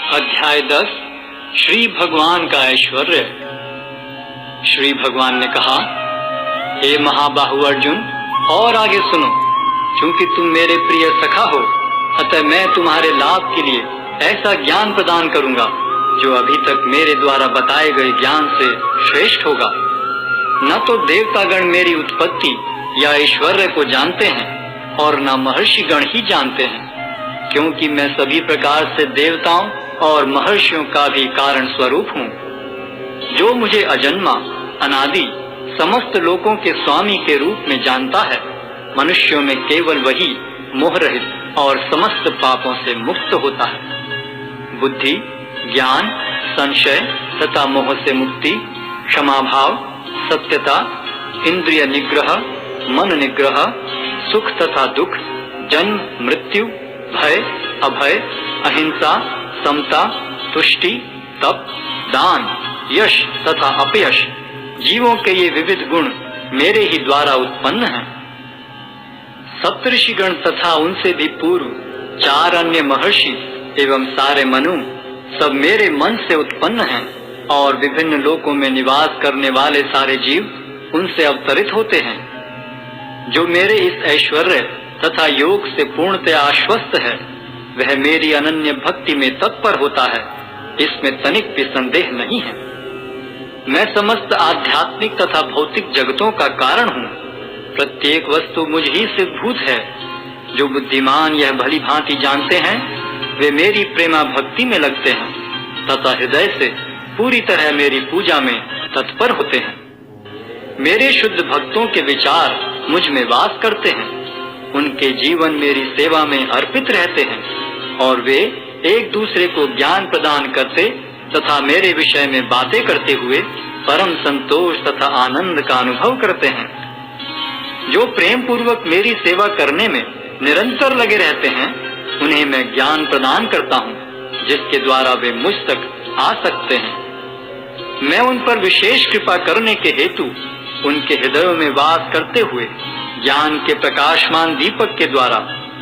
अध्याय 10 श्री भगवान का ऐश्वर्य। श्री भगवान ने कहा, हे महाबाहु अर्जुन, और आगे सुनो। क्योंकि तुम मेरे प्रिय सखा हो, अतः मैं तुम्हारे लाभ के लिए ऐसा ज्ञान प्रदान करूंगा जो अभी तक मेरे द्वारा बताए गए ज्ञान से श्रेष्ठ होगा। न तो देवतागण मेरी उत्पत्ति या ऐश्वर्य को जानते हैं और न महर्षिगण ही जानते हैं, क्योंकि मैं सभी प्रकार से देवताओं और महर्षियों का भी कारण स्वरूप हूँ। जो मुझे अजन्मा, अनादि, समस्त लोकों के स्वामी के रूप में जानता है, मनुष्यों में केवल वही मोह रहित और समस्त पापों से मुक्त होता है। बुद्धि, ज्ञान, संशय तथा मोह से मुक्ति, क्षमा भाव, सत्यता, इंद्रिय निग्रह, मन निग्रह, सुख तथा दुख, जन्म मृत्यु, भय अभय, अहिंसा, समता, तुष्टि, तप, दान, यश तथा अपयश, जीवों के ये विविध गुण मेरे ही द्वारा उत्पन्न हैं। सप्तऋषिगण तथा उनसे भी पूर्व 4 अन्य महर्षि एवं सारे मनु सब मेरे मन से उत्पन्न हैं, और विभिन्न लोकों में निवास करने वाले सारे जीव उनसे अवतरित होते हैं। जो मेरे इस ऐश्वर्य तथा योग से पूर्णतया आश्वस्त है, वह मेरी अनन्य भक्ति में तत्पर होता है, इसमें तनिक भी संदेह नहीं है। मैं समस्त आध्यात्मिक तथा भौतिक जगतों का कारण हूँ। प्रत्येक वस्तु मुझ ही से भूत है। जो बुद्धिमान यह भली भांति जानते हैं, वे मेरी प्रेमा भक्ति में लगते हैं तथा हृदय से पूरी तरह मेरी पूजा में तत्पर होते हैं। मेरे शुद्ध भक्तों के विचार मुझ में वास करते हैं। उनके जीवन मेरी सेवा में अर्पित रहते हैं, और वे एक दूसरे को ज्ञान प्रदान करते तथा मेरे विषय में बातें करते हुए परम संतोष तथा आनंद का अनुभव करते हैं। जो प्रेम पूर्वक मेरी सेवा करने में निरंतर लगे रहते हैं, उन्हें मैं ज्ञान प्रदान करता हूँ, जिसके द्वारा वे मुझ तक आ सकते हैं। मैं उन पर विशेष कृपा करने के हेतु उनके हृदयों में वास करते हुए ज्ञान के प्रकाशमान दीपक के द्वारा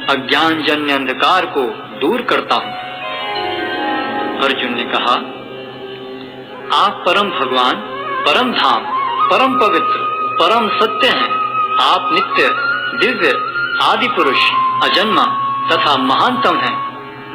अज्ञान जन्य अंधकार को दूर करता हूँ। अर्जुन ने कहा, आप परम भगवान, परम धाम, परम पवित्र, परम सत्य हैं। आप नित्य, दिव्य, आदि पुरुष, अजन्मा तथा महानतम हैं।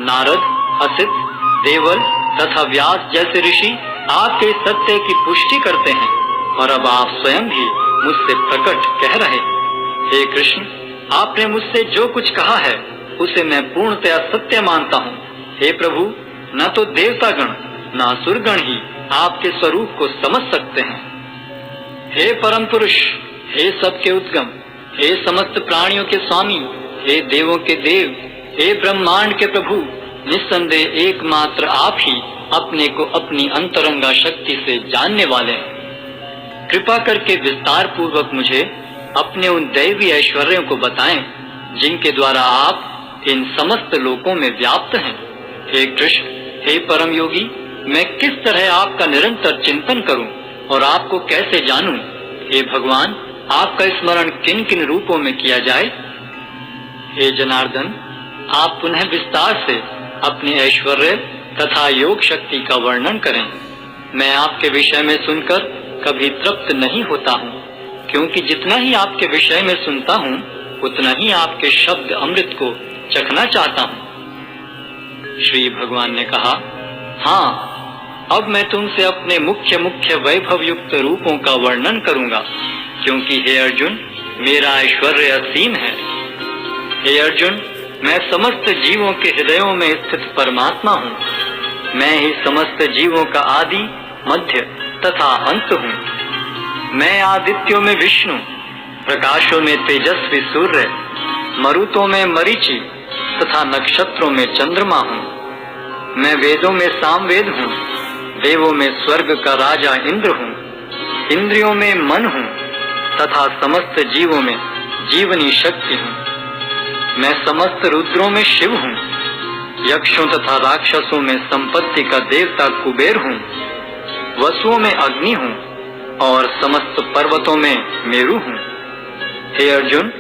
नारद, असित, देवल तथा व्यास जैसे ऋषि आपके सत्य की पुष्टि करते हैं, और अब आप स्वयं भी मुझसे प्रकट कह रहे हैं। हे कृष्ण, आपने मुझसे जो कुछ कहा है उसे मैं पूर्णतया सत्य मानता हूँ। हे प्रभु, न तो देवतागण न असुरगण ही आपके स्वरूप को समझ सकते हैं। हे परम पुरुष, हे सबके उद्गम, हे समस्त प्राणियों के स्वामी, हे देवों के देव, हे ब्रह्मांड के प्रभु, निस्संदेह एकमात्र आप ही अपने को अपनी अंतरंगा शक्ति से जानने वाले हैं। कृपा करके विस्तार पूर्वक मुझे अपने उन दैवी ऐश्वर्यों को बताएं, जिनके द्वारा आप इन समस्त लोकों में व्याप्त हैं। हे कृष्ण, हे परम योगी, मैं किस तरह आपका निरंतर चिंतन करूं और आपको कैसे जानूं? हे भगवान, आपका स्मरण किन किन रूपों में किया जाए? हे जनार्दन, आप पुनः विस्तार से अपने ऐश्वर्य तथा योग शक्ति का वर्णन करें। मैं आपके विषय में सुनकर कभी तृप्त नहीं होता हूँ, क्योंकि जितना ही आपके विषय में सुनता हूँ, उतना ही आपके शब्द अमृत को चखना चाहता हूँ। श्री भगवान ने कहा, हाँ, अब मैं तुमसे अपने मुख्य मुख्य वैभव युक्त रूपों का वर्णन करूंगा, क्योंकि हे अर्जुन, मेरा ऐश्वर्य असीम है। हे अर्जुन, मैं समस्त जीवों के हृदयों में स्थित परमात्मा हूँ। मैं ही समस्त जीवों का आदि, मध्य तथा अंत हूँ। मैं आदित्यों में विष्णु, प्रकाशों में तेजस्वी सूर्य, मरुतों में मरीचि तथा नक्षत्रों में चंद्रमा हूँ। मैं वेदों में सामवेद हूँ, देवों में स्वर्ग का राजा इंद्र हूँ, इंद्रियों में मन हूँ तथा समस्त जीवों में जीवनी शक्ति हूँ। मैं समस्त रुद्रों में शिव हूँ, यक्षों तथा राक्षसों में संपत्ति का देवता कुबेर हूँ, वसुओं में अग्नि हूँ और समस्त पर्वतों में मेरु हूँ। हे अर्जुन,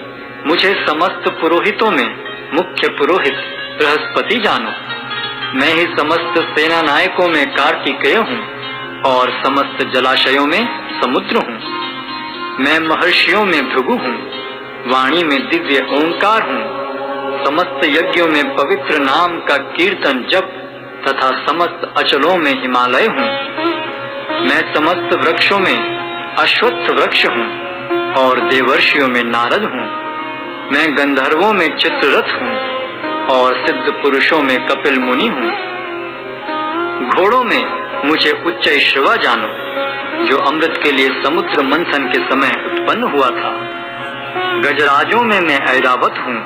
मुझे समस्त पुरोहितों में मुख्य पुरोहित बृहस्पति जानो। मैं ही समस्त सेना नायकों में कार्तिकेय हूँ और समस्त जलाशयों में समुद्र हूँ। मैं महर्षियों में भृगु हूँ, वाणी में दिव्य ओंकार हूँ, समस्त यज्ञों में पवित्र नाम का कीर्तन जप तथा समस्त अचलों में हिमालय हूँ। मैं समस्त वृक्षों में अश्वत्थ वृक्ष हूँ और देवर्षियों में नारद हूँ। मैं गंधर्वों में चित्ररथ हूँ और सिद्ध पुरुषों में कपिल मुनि हूँ। घोड़ों में मुझे उच्चैश्रवा जानो, जो अमृत के लिए समुद्र मंथन के समय उत्पन्न हुआ था। गजराजों में मैं ऐरावत हूँ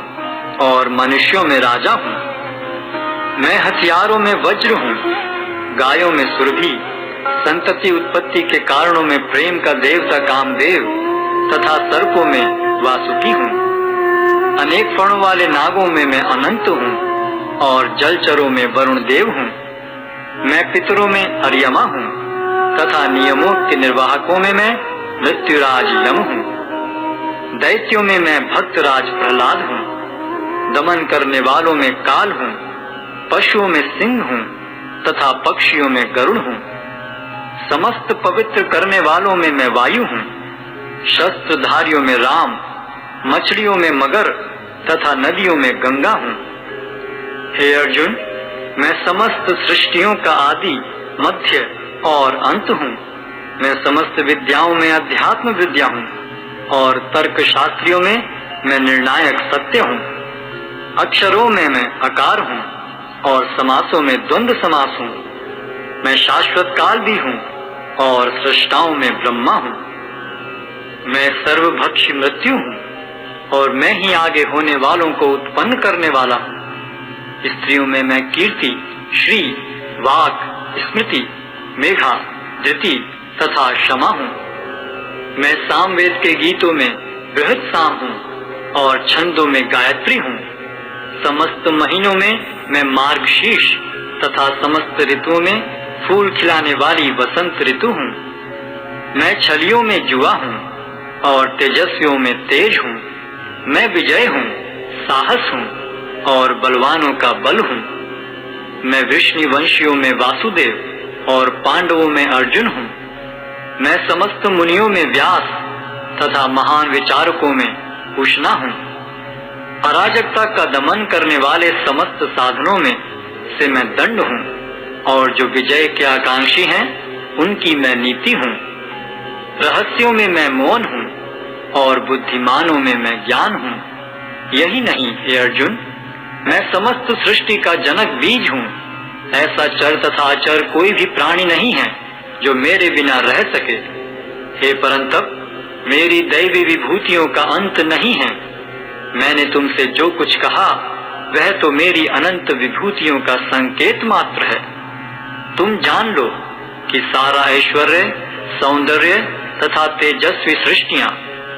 और मनुष्यों में राजा हूँ। मैं हथियारों में वज्र हूँ, गायों में सुरभि, संतति उत्पत्ति के कारणों में प्रेम का देवता कामदेव तथा सर्पों में वासुकी हूँ। अनेक फणों वाले नागों में मैं अनंत हूँ और जलचरों में वरुण देव हूँ। मैं पितरों में अर्यमा हूँ तथा नियमों के निर्वाहकों में मैं मृत्युराज यम हूँ। दैत्यों में मैं भक्तराज प्रहलाद हूँ, दमन करने वालों में काल हूँ, पशुओं में सिंह हूँ तथा पक्षियों में गरुड़ हूँ। समस्त पवित्र करने वालों में मैं वायु हूँ, शस्त्रधारियों में राम, मछलियों में मगर तथा नदियों में गंगा हूँ। हे अर्जुन, मैं समस्त सृष्टियों का आदि, मध्य और अंत हूँ। मैं समस्त विद्याओं में अध्यात्म विद्या हूँ और तर्क शास्त्रियों में मैं निर्णायक सत्य हूँ। अक्षरों में मैं अकार हूँ और समासों में द्वंद्व समास हूँ। मैं शाश्वत काल भी हूँ और सृष्टाओं में ब्रह्मा हूँ। मैं सर्वभक्षी मृत्यु हूँ और मैं ही आगे होने वालों को उत्पन्न करने वाला हूँ। स्त्रियों में मैं कीर्ति, श्री, वाक, स्मृति, मेघा, धृति तथा क्षमा हूँ। मैं सामवेद के गीतों में बृहत साम हूँ और छंदों में गायत्री हूँ। समस्त महीनों में मैं मार्गशीर्ष तथा समस्त ऋतुओं में फूल खिलाने वाली वसंत ऋतु हूँ। मैं छलियों में जुआ हूँ और तेजस्वियों में तेज हूँ। मैं विजय हूँ, साहस हूँ और बलवानों का बल हूँ। मैं वृष्णि वंशियों में वासुदेव और पांडवों में अर्जुन हूँ। मैं समस्त मुनियों में व्यास तथा महान विचारकों में उष्णा हूँ। अराजकता का दमन करने वाले समस्त साधनों में से मैं दंड हूँ और जो विजय के आकांक्षी हैं उनकी मैं नीति हूँ। रहस्यों में मैं मौन हूँ और बुद्धिमानों में मैं ज्ञान हूँ। यही नहीं हे अर्जुन, मैं समस्त सृष्टि का जनक बीज हूँ। ऐसा चर तथा अचर कोई भी प्राणी नहीं है जो मेरे बिना रह सके। हे परंतप, मेरी दैवी विभूतियों का अंत नहीं है। मैंने तुमसे जो कुछ कहा वह तो मेरी अनंत विभूतियों का संकेत मात्र है। तुम जान लो कि सारा ऐश्वर्य, सौंदर्य तथा तेजस्वी सृष्टियां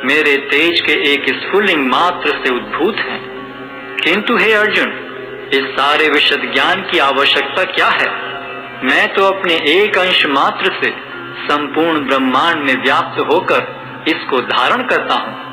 मेरे तेज के एक स्फुल्लिंग मात्र से उद्भूत हैं। किंतु हे अर्जुन, इस सारे विशद ज्ञान की आवश्यकता क्या है? मैं तो अपने एक अंश मात्र से संपूर्ण ब्रह्मांड में व्याप्त होकर इसको धारण करता हूँ।